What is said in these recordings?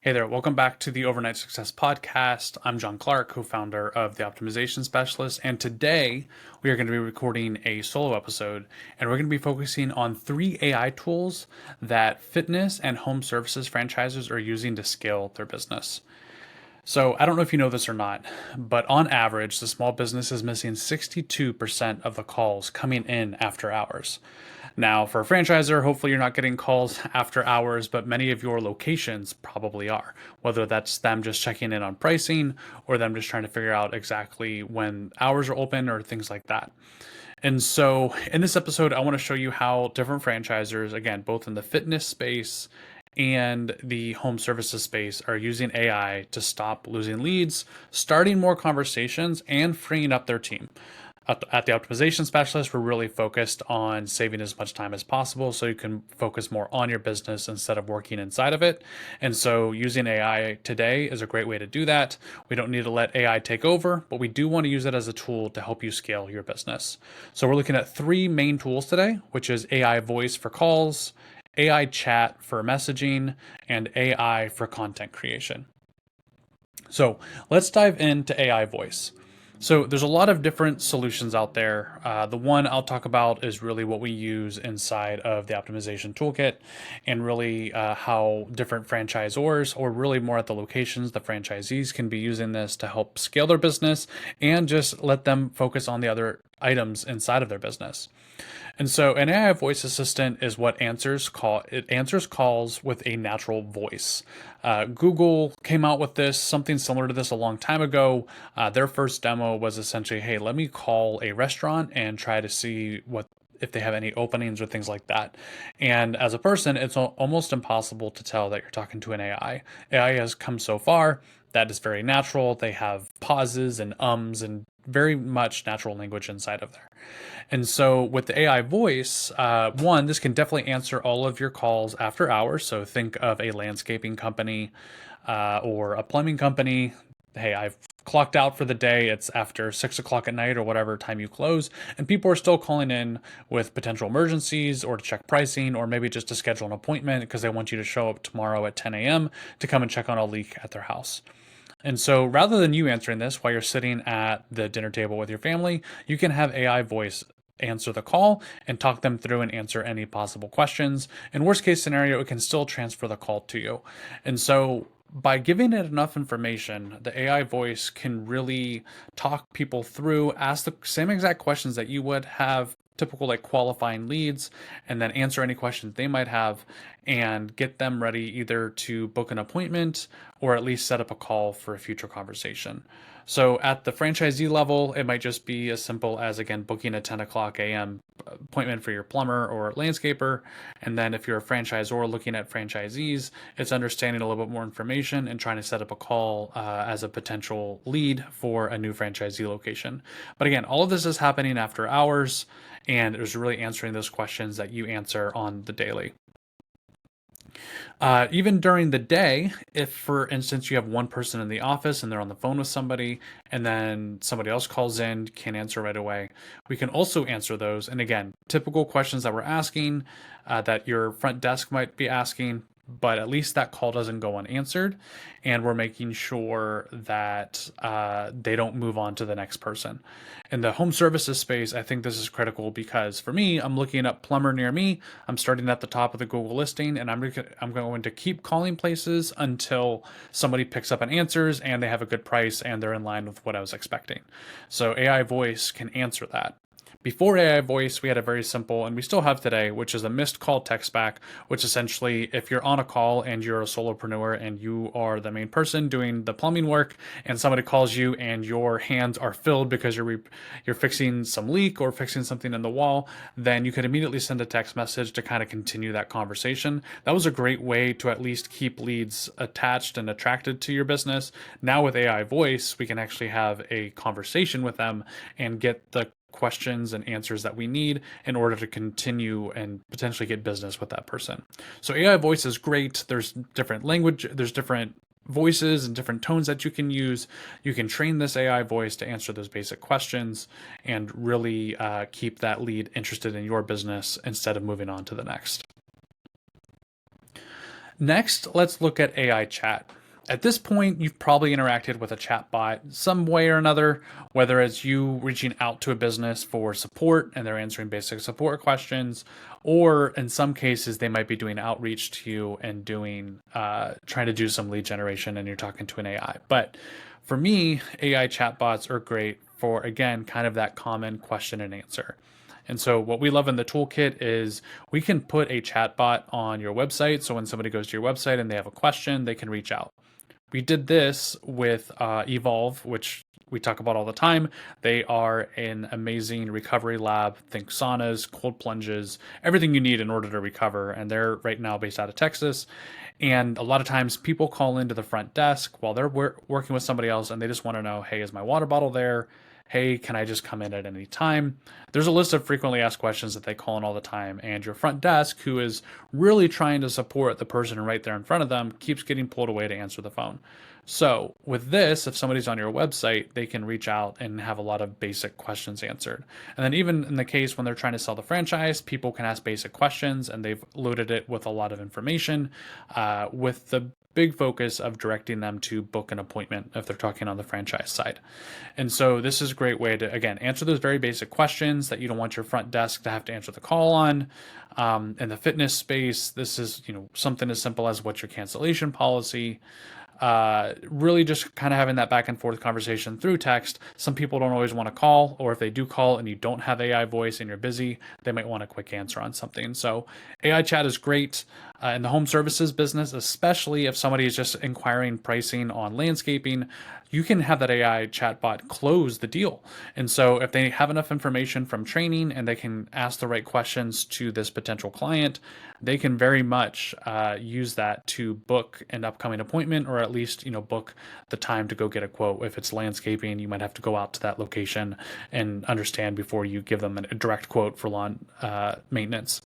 Hey there, welcome back to the Overnight Success Podcast. I'm Jon Clark, co-founder of The Optimization Specialist, and today we are going to be recording a solo episode, and we're going to be focusing on 3 AI tools that fitness and home services franchisors are using to scale their business. So I don't know if you know this or not, but on average, the small business is missing 62% of the calls coming in after hours. Now, for a franchisor, hopefully you're not getting calls after hours, but many of your locations probably are, whether that's them just checking in on pricing or them just trying to figure out exactly when hours are open or things like that. And so, in this episode, I want to show you how different franchisors, again, both in the fitness space and the home services space, are using AI to stop losing leads, starting more conversations, and freeing up their team. At the Optimization Specialist, we're really focused on saving as much time as possible so you can focus more on your business instead of working inside of it. And so using AI today is a great way to do that. We don't need to let AI take over, but we do want to use it as a tool to help you scale your business. So we're looking at 3 main tools today, which is AI voice for calls, AI chat for messaging, and AI for content creation. So let's dive into AI voice. So there's a lot of different solutions out there. The one I'll talk about is really what we use inside of the optimization toolkit, and really how different franchisors, or really more at the locations, the franchisees can be using this to help scale their business and just let them focus on the other items inside of their business. And so an AI voice assistant is what answers calls with a natural voice. Google came out with something similar to this a long time ago. Their first demo was essentially, hey, let me call a restaurant and try to see if they have any openings or things like that. And as a person, it's almost impossible to tell that you're talking to an AI. AI has come so far that is very natural. They have pauses and ums and very much natural language inside of there. And so with the AI voice, one, this can definitely answer all of your calls after hours. So think of a landscaping company or a plumbing company. Hey, I've clocked out for the day. It's after 6 o'clock at night or whatever time you close. And people are still calling in with potential emergencies or to check pricing or maybe just to schedule an appointment because they want you to show up tomorrow at 10 a.m. to come and check on a leak at their house. And so rather than you answering this while you're sitting at the dinner table with your family, you can have AI voice answer the call and talk them through and answer any possible questions. In worst case scenario, it can still transfer the call to you. And so by giving it enough information, the AI voice can really talk people through, ask the same exact questions that you would have, typical like qualifying leads, and then answer any questions they might have and get them ready either to book an appointment or at least set up a call for a future conversation. So at the franchisee level, it might just be as simple as, again, booking a 10 o'clock a.m. appointment for your plumber or landscaper. And then if you're a franchisor looking at franchisees, it's understanding a little bit more information and trying to set up a call as a potential lead for a new franchisee location. But again, all of this is happening after hours, and it was really answering those questions that you answer on the daily. Even during the day, if for instance you have one person in the office and they're on the phone with somebody and then somebody else calls in, can't answer right away, we can also answer those. And again, typical questions that we're asking, that your front desk might be asking, but at least that call doesn't go unanswered. And we're making sure that they don't move on to the next person. In the home services space, I think this is critical because for me, I'm looking up plumber near me. I'm starting at the top of the Google listing, and I'm going to keep calling places until somebody picks up and answers and they have a good price and they're in line with what I was expecting. So AI voice can answer that. Before AI voice, we had a very simple, and we still have today, which is a missed call text back, which essentially, if you're on a call and you're a solopreneur and you are the main person doing the plumbing work and somebody calls you and your hands are filled because you're fixing some leak or fixing something in the wall, then you could immediately send a text message to kind of continue that conversation. That was a great way to at least keep leads attached and attracted to your business. Now with AI voice, we can actually have a conversation with them and get the questions and answers that we need in order to continue and potentially get business with that person. So AI voice is great. There's different language, there's different voices and different tones that you can use. You can train this AI voice to answer those basic questions and really keep that lead interested in your business instead of moving on to the next. Next, let's look at AI chat. At this point, you've probably interacted with a chatbot some way or another, whether it's you reaching out to a business for support and they're answering basic support questions, or in some cases, they might be doing outreach to you and trying to do some lead generation and you're talking to an AI. But for me, AI chatbots are great for, again, kind of that common question and answer. And so what we love in the toolkit is we can put a chatbot on your website. So when somebody goes to your website and they have a question, they can reach out. We did this with Evolve, which we talk about all the time. They are an amazing recovery lab. Think saunas, cold plunges, everything you need in order to recover. And they're right now based out of Texas. And a lot of times people call into the front desk while they're working with somebody else and they just want to know, hey, is my water bottle there? Hey, can I just come in at any time? There's a list of frequently asked questions that they call in all the time, and your front desk, who is really trying to support the person right there in front of them, keeps getting pulled away to answer the phone. So, with this, if somebody's on your website, they can reach out and have a lot of basic questions answered. And then, even in the case when they're trying to sell the franchise, people can ask basic questions and they've loaded it with a lot of information with the big focus of directing them to book an appointment if they're talking on the franchise side. And so this is a great way to, again, answer those very basic questions that you don't want your front desk to have to answer the call on. In the fitness space, this is, something as simple as what's your cancellation policy. Really just kind of having that back and forth conversation through text. Some people don't always want to call, or if they do call and you don't have AI voice and you're busy, they might want a quick answer on something. So AI chat is great in the home services business, especially if somebody is just inquiring pricing on landscaping. You can have that AI chatbot close the deal. And so if they have enough information from training and they can ask the right questions to this potential client, they can very much use that to book an upcoming appointment, or at least book the time to go get a quote. If it's landscaping, you might have to go out to that location and understand before you give them a direct quote for lawn maintenance.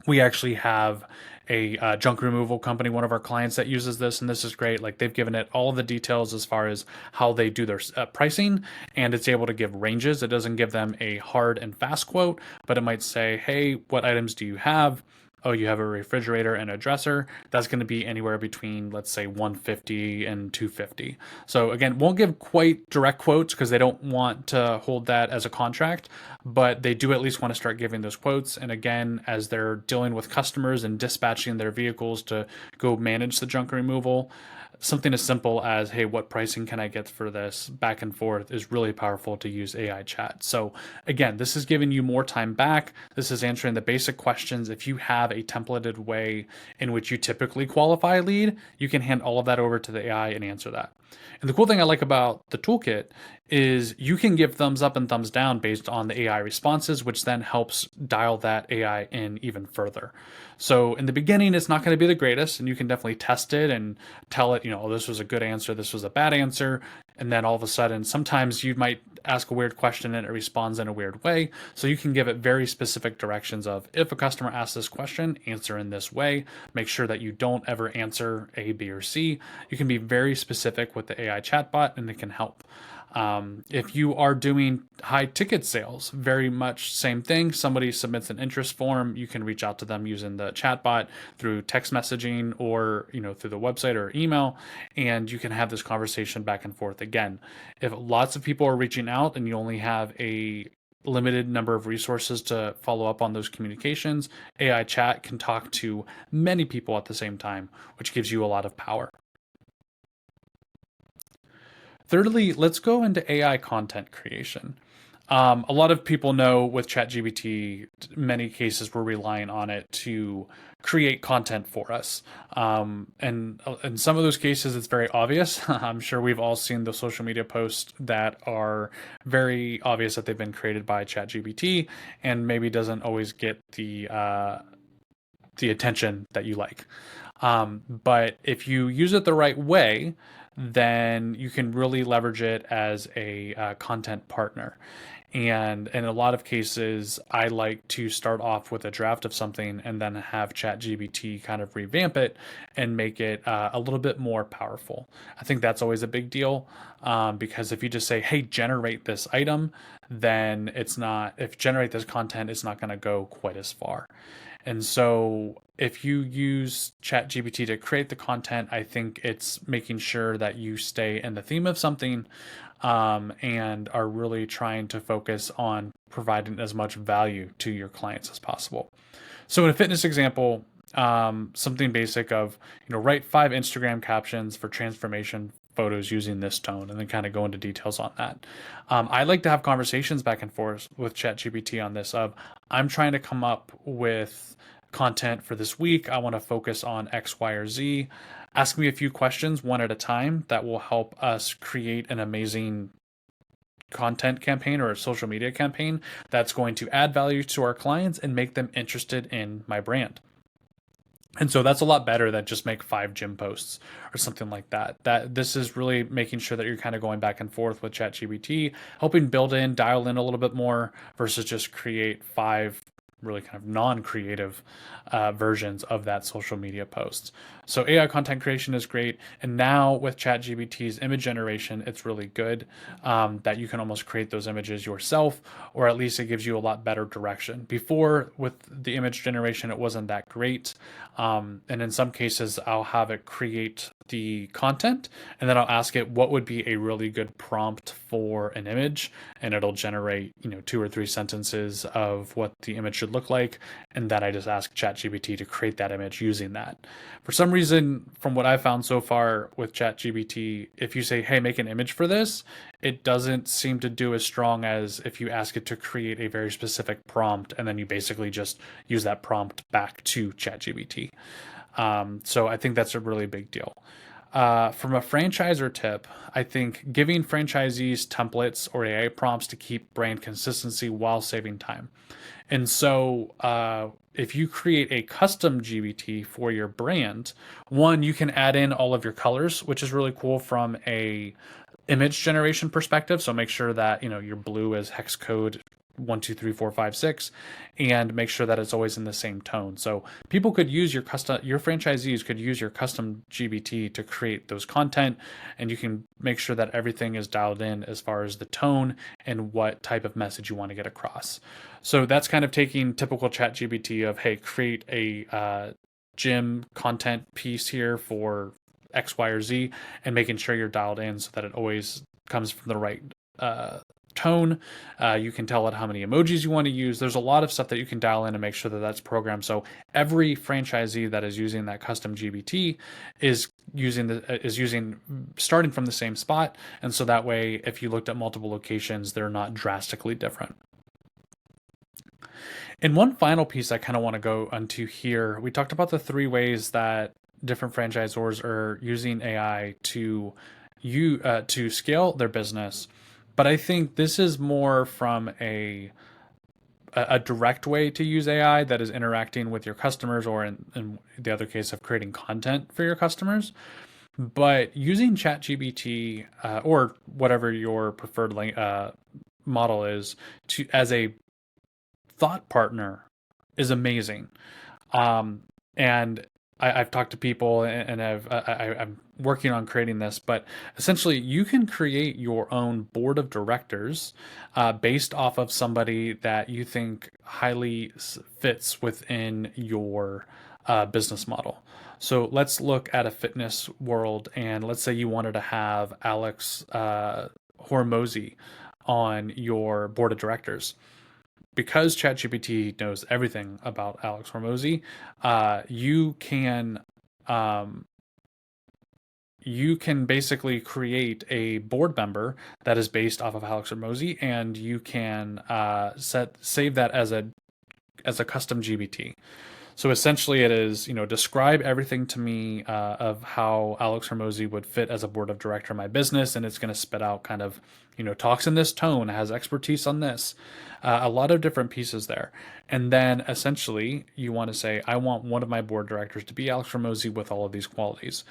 We actually have a junk removal company, one of our clients, that uses this, and this is great. Like, they've given it all of the details as far as how they do their pricing, and it's able to give ranges. It doesn't give them a hard and fast quote, but it might say, hey, what items do you have? Oh, you have a refrigerator and a dresser. That's going to be anywhere between, let's say, 150 and 250. So again, won't give quite direct quotes because they don't want to hold that as a contract, but they do at least want to start giving those quotes. And again, as they're dealing with customers and dispatching their vehicles to go manage the junk removal, something as simple as, hey, what pricing can I get for this, back and forth, is really powerful to use AI chat. So again, this is giving you more time back. This is answering the basic questions. If you have a templated way in which you typically qualify a lead, you can hand all of that over to the AI and answer that. And the cool thing I like about the toolkit is you can give thumbs up and thumbs down based on the AI responses, which then helps dial that AI in even further. So in the beginning, it's not going to be the greatest, and you can definitely test it and tell it, oh, this was a good answer, this was a bad answer. And then all of a sudden, sometimes you might ask a weird question and it responds in a weird way. So you can give it very specific directions of, if a customer asks this question, answer in this way. Make sure that you don't ever answer A, B, or C. You can be very specific with the AI chatbot, and it can help. If you are doing high ticket sales, very much same thing. Somebody submits an interest form, you can reach out to them using the chatbot through text messaging or through the website or email, and you can have this conversation back and forth. Again, if lots of people are reaching out and you only have a limited number of resources to follow up on those communications, AI chat can talk to many people at the same time, which gives you a lot of power. Thirdly, let's go into AI content creation. A lot of people know with ChatGPT, many cases we're relying on it to create content for us. And in some of those cases, it's very obvious. I'm sure we've all seen the social media posts that are very obvious that they've been created by ChatGPT, and maybe doesn't always get the attention that you like. But if you use it the right way, then you can really leverage it as a content partner. And in a lot of cases, I like to start off with a draft of something and then have ChatGPT kind of revamp it and make it a little bit more powerful. I think that's always a big deal, because if you just say, hey, generate this item, then if generate this content, it's not going to go quite as far. And so if you use ChatGPT to create the content, I think it's making sure that you stay in the theme of something, and are really trying to focus on providing as much value to your clients as possible. So in a fitness example, something basic of, write 5 Instagram captions for transformation photos using this tone, and then kind of go into details on that. I like to have conversations back and forth with ChatGPT on this of, I'm trying to come up with content for this week. I want to focus on X, Y, or Z. Ask me a few questions one at a time that will help us create an amazing content campaign or a social media campaign that's going to add value to our clients and make them interested in my brand. And so that's a lot better than just make 5 gym posts or something like that. That this is really making sure that you're kind of going back and forth with ChatGPT, helping build in, dial in a little bit more versus just create 5 really kind of non-creative versions of that social media post. So AI content creation is great, and now with ChatGPT's image generation, it's really good, that you can almost create those images yourself, or at least it gives you a lot better direction. Before, with the image generation, it wasn't that great, and in some cases, I'll have it create the content, and then I'll ask it what would be a really good prompt for an image, and it'll generate 2 or 3 sentences of what the image should look like, and then I just ask ChatGPT to create that image using that. For some reason, from what I've found so far with ChatGPT, if you say, hey, make an image for this, it doesn't seem to do as strong as if you ask it to create a very specific prompt and then you basically just use that prompt back to ChatGPT. So I think that's a really big deal. From a franchisor tip, I think giving franchisees templates or AI prompts to keep brand consistency while saving time. And so, if you create a custom GBT for your brand, one, you can add in all of your colors, which is really cool from a image generation perspective. So make sure that your blue is hex code 1 2 3 4 5 6, and make sure that it's always in the same tone. So people could use your franchisees could use your custom GBT to create those content, and you can make sure that everything is dialed in as far as the tone and what type of message you want to get across. So that's kind of taking typical chat GBT of, hey, create a gym content piece here for X, Y, or Z, and making sure you're dialed in so that it always comes from the right tone. You can tell it how many emojis you want to use. There's a lot of stuff that you can dial in and make sure that that's programmed. So every franchisee that is using that custom GBT is using starting from the same spot, and so that way, if you looked at multiple locations, they're not drastically different. And one final piece I kind of want to go onto here, we talked about the 3 ways that different franchisors are using AI to scale their business. But I think this is more from a direct way to use AI that is interacting with your customers, or in the other case of creating content for your customers. But using ChatGPT, or whatever your preferred model is, to as a thought partner is amazing. And I've talked to people, and I'm working on creating this, but essentially you can create your own board of directors based off of somebody that you think highly fits within your business model. So let's look at a fitness world, and let's say you wanted to have Alex Hormozy on your board of directors. Because ChatGPT knows everything about Alex Hormozy, um, you can basically create a board member that is based off of Alex Hormozy, and you can save that as a custom GBT. So essentially, it is, describe everything to me of how Alex Hormozy would fit as a board of director in my business, and it's going to spit out kind of, talks in this tone, has expertise on this, a lot of different pieces there. And then essentially, you want to say, I want one of my board directors to be Alex Hormozy with all of these qualities.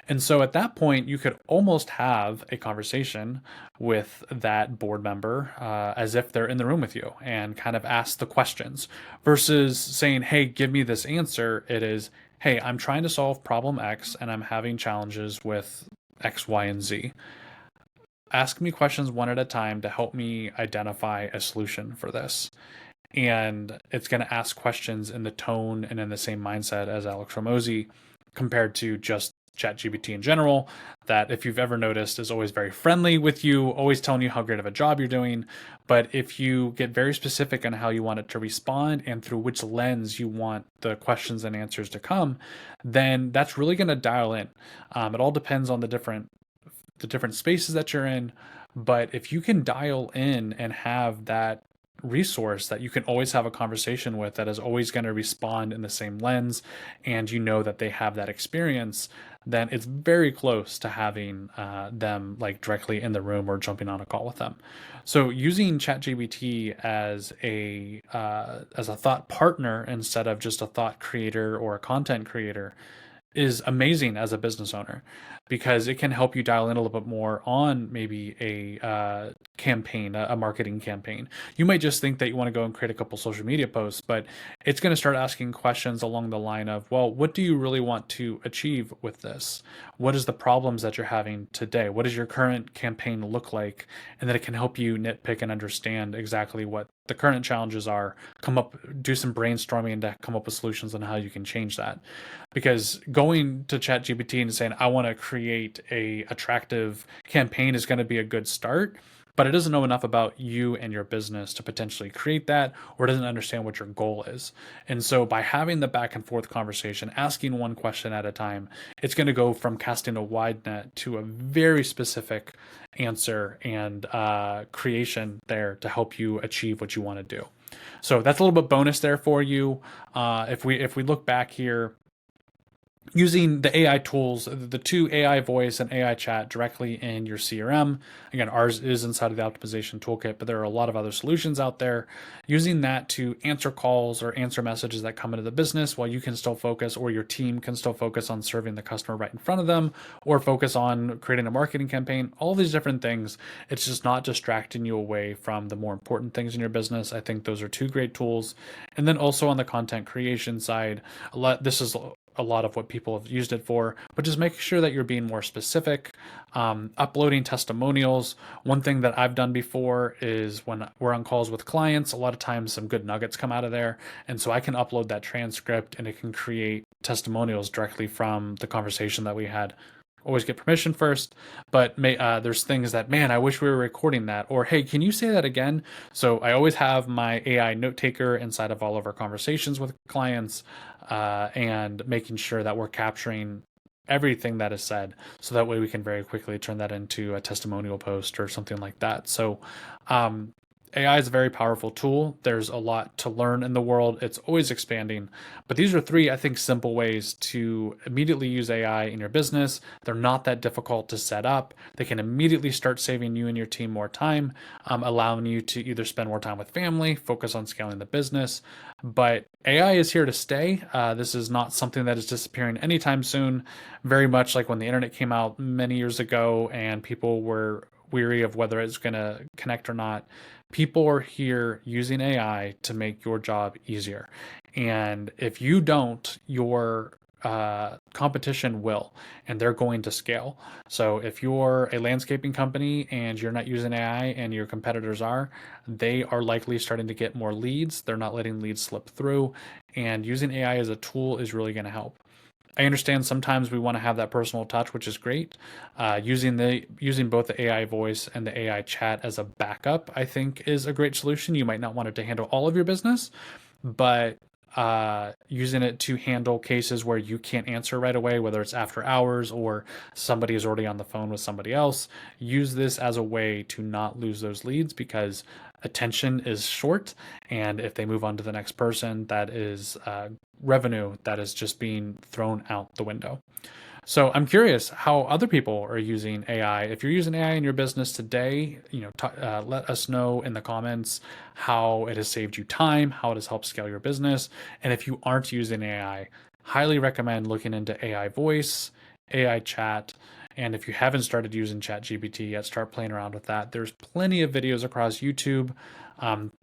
And so at that point, you could almost have a conversation with that board member as if they're in the room with you, and kind of ask the questions versus saying, hey, give me this answer. It is, hey, I'm trying to solve problem X and I'm having challenges with X, Y, and Z. Ask me questions one at a time to help me identify a solution for this. and it's going to ask questions in the tone and in the same mindset as Alex Ramosi, compared to just ChatGPT in general, that if you've ever noticed is always very friendly with you, always telling you how great of a job you're doing. But if you get very specific on how you want it to respond and through which lens you want the questions and answers to come, then that's really going to dial in. It all depends on the different spaces that you're in. But if you can dial in and have that resource that you can always have a conversation with, that is always going to respond in the same lens, and you know that they have that experience, then it's very close to having them like directly in the room or jumping on a call with them. So using ChatGPT as a thought partner instead of just a thought creator or a content creator is amazing as a business owner, because it can help you dial in a little bit more on maybe a campaign, a marketing campaign. You might just think that you want to go and create a couple social media posts, but it's going to start asking questions along the line of, well, what do you really want to achieve with this? What is the problems that you're having today? What does your current campaign look like? And then it can help you nitpick and understand exactly what the current challenges are, do some brainstorming to come up with solutions on how you can change that. Because going to ChatGPT and saying, I want to create a attractive campaign is going to be a good start, but it doesn't know enough about you and your business to potentially create that, or doesn't understand what your goal is. And so by having the back and forth conversation, asking one question at a time, it's going to go from casting a wide net to a very specific answer and creation there to help you achieve what you want to do. So that's a little bit bonus there for you. If we look back here, using the AI tools, the two AI voice and AI chat directly in your CRM. Again, ours is inside of the optimization toolkit, but there are a lot of other solutions out there. Using that to answer calls or answer messages that come into the business while you can still focus, or your team can still focus on serving the customer right in front of them, or focus on creating a marketing campaign, all these different things. It's just not distracting you away from the more important things in your business. I think those are two great tools. And then also on the content creation side, this is a lot of what people have used it for, but just making sure that you're being more specific, uploading testimonials. One thing that I've done before is when we're on calls with clients, a lot of times some good nuggets come out of there. And so I can upload that transcript and it can create testimonials directly from the conversation that we had. Always get permission first, but there's things that, man, I wish we were recording that, or hey, can you say that again? So I always have my AI note taker inside of all of our conversations with clients, and making sure that we're capturing everything that is said, so that way we can very quickly turn that into a testimonial post or something like that. So AI is a very powerful tool. There's a lot to learn in the world. It's always expanding. But these are three, I think, simple ways to immediately use AI in your business. They're not that difficult to set up. They can immediately start saving you and your team more time, allowing you to either spend more time with family, focus on scaling the business. But AI is here to stay. This is not something that is disappearing anytime soon. Very much like when the internet came out many years ago and people were weary of whether it's going to connect or not. People are here using AI to make your job easier. And if you don't, your competition will, and they're going to scale. So if you're a landscaping company and you're not using AI and your competitors are, they are likely starting to get more leads. They're not letting leads slip through. And using AI as a tool is really going to help. I understand sometimes we want to have that personal touch, which is great. Using both the AI voice and the AI chat as a backup, I think, is a great solution. You might not want it to handle all of your business, but using it to handle cases where you can't answer right away, whether it's after hours or somebody is already on the phone with somebody else, use this as a way to not lose those leads, because attention is short. And if they move on to the next person, that is revenue that is just being thrown out the window. So I'm curious how other people are using AI. If you're using AI in your business today, let us know in the comments how it has saved you time, how it has helped scale your business. And if you aren't using AI, highly recommend looking into AI voice, AI chat. And if you haven't started using ChatGPT yet, start playing around with that. There's plenty of videos across YouTube,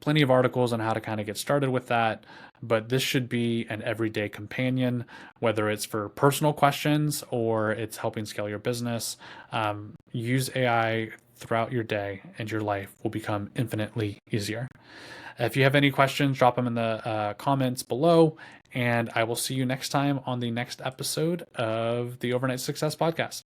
plenty of articles on how to kind of get started with that. But this should be an everyday companion, whether it's for personal questions or it's helping scale your business. Use AI throughout your day, and your life will become infinitely easier. If you have any questions, drop them in the comments below, and I will see you next time on the next episode of the Overnight Success Podcast.